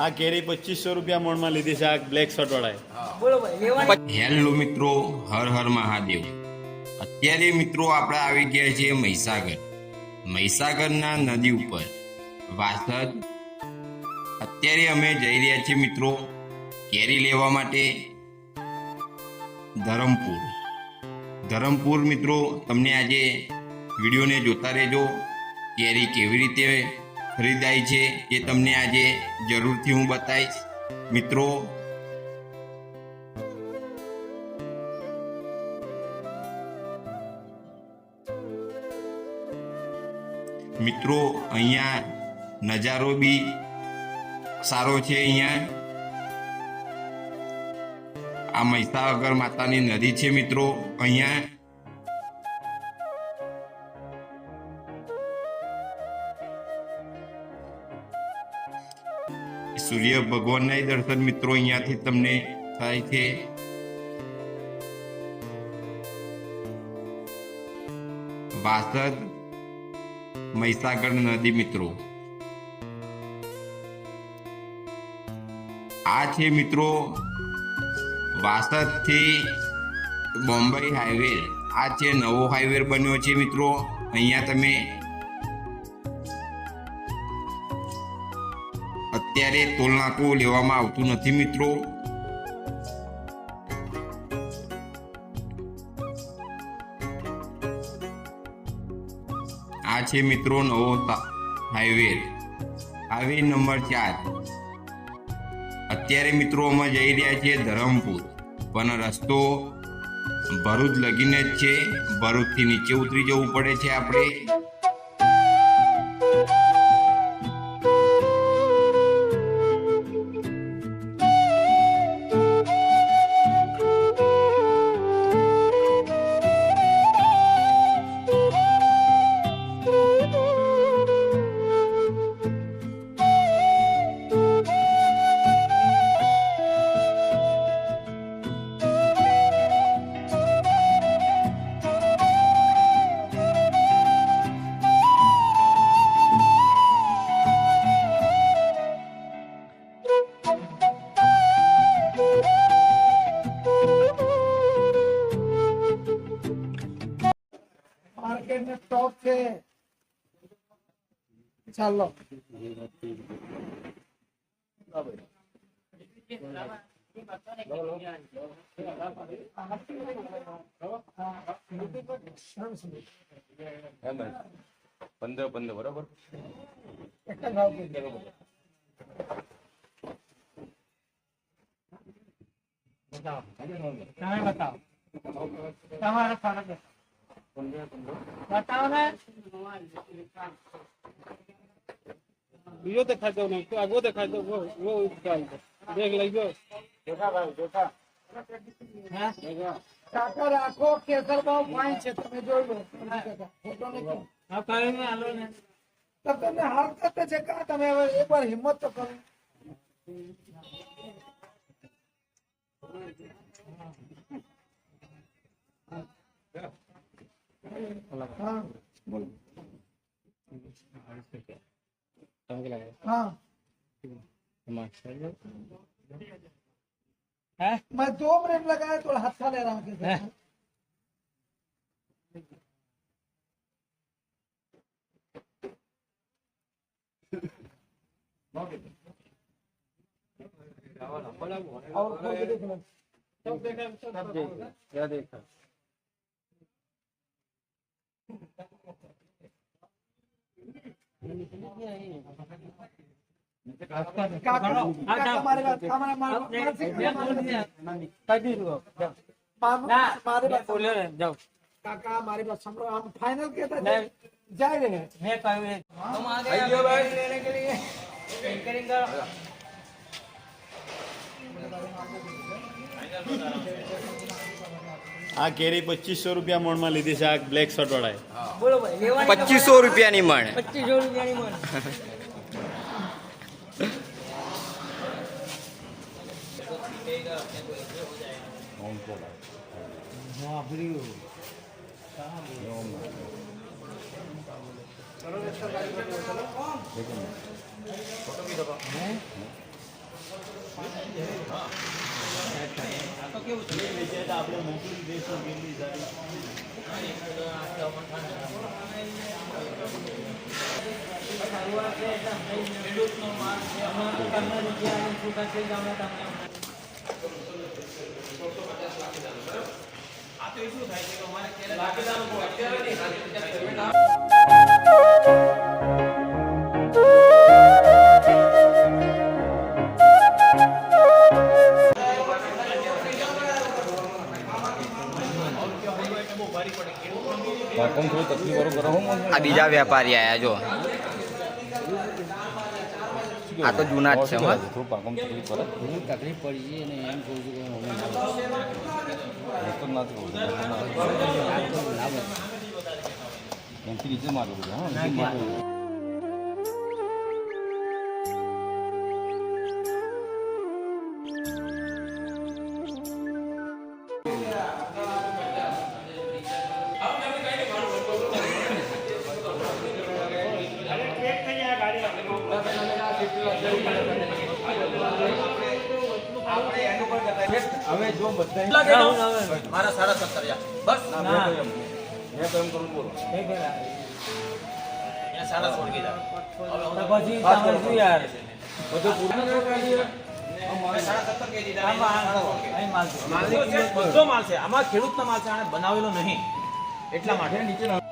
આ કેરી 2500 રૂપિયા મણમાં લીધી છે. આ બ્લેક શર્ટ વાળા. હેલો મિત્રો, હર હર મહાદેવ. અત્યારે મિત્રો આપણે આવી ગયા છીએ મહીસાગર. મહીસાગરના નદી ઉપર વાસદ. અત્યારે અમે જઈ રહ્યા છીએ મિત્રો કેરી લેવા માટે ધરમપુર. મિત્રો તમને આજે વિડીયોને જોતા રહેજો. કેરી કેવી રીતે ખરીદાય છે એ તમને આજે જરૂરથી હું બતાવીશ મિત્રો. મિત્રો અહીંયા નજારો બી સારો છે. અહીંયા આ મહીસાગર માતાની નદી છે મિત્રો. અહીંયા સૂર્ય ભગવાનના દર્શન મિત્રો અહીંયાથી તમને થાય છે. વાસદ મહીસાગર નદી મિત્રો. આ છે મિત્રો વાસદ થી બોમ્બે હાઈવે. આ છે નવો હાઈવે બન્યો છે મિત્રો. અહીંયા તમે અત્યારે ટોલનાકું લેવામાં આવતું નથી મિત્રો. આ છે મિત્રો નવો હાઈવે નંબર 4. અત્યારે મિત્રો અમે જઈ રહ્યા છીએ ધરમપુર, પણ રસ્તો ભરૂચ લગીને જ છે. ભરૂચથી નીચે ઉતરી જવું પડે છે આપણે. मार्केट में टॉप से चलो पंद्रह पंद्रह बराबर बताओ તમારા ફરક बताओ ना वीडियो दिखा दो नहीं तो आगो दिखा दो वो डाल दो देख लीजिए देखा भाई देखा हां देखा काका રાખો કેસર ભાવ ફાઈન છે તમે જોઈ લો ફોટો ને હા કાઈ ને આલો ને તબ તમે હાલ કરતે છે કા તમે હવે એકવાર હિંમત તો કરો हाँ बोलो हाँ मैं 2 मिनट लगाया तो हाथ ले रहा हूँ और खोल के देखना सब देखा क्या देखा काका हमारे पास हम लोग हम फाइनल के जा रहे हैं मैं तुम आ गए लेने के लिए करेंगे આ કેરી 2500 રૂપિયા મણમાં લીધી છે. આ બ્લેક શર્ટ વાળા. બોલો ભાઈ, 2500 રૂપિયાની મણ. 2500 રૂપિયાની મણ. આપણે મોકલી દઈશું કેટલી સારી આ બીજા વેપારી આયા જો આ તો જૂના જ છે હો. તકલીફ પડી છે અને એમ કહું છું કે નીચે માગું હવે જો બધા મારા 17.5 બસ મેં તો એમ કરું બોલો બધો માલ છે આમાં ખેડૂતનો માલ છે આને બનાવેલો નહીં એટલા માટે નીચે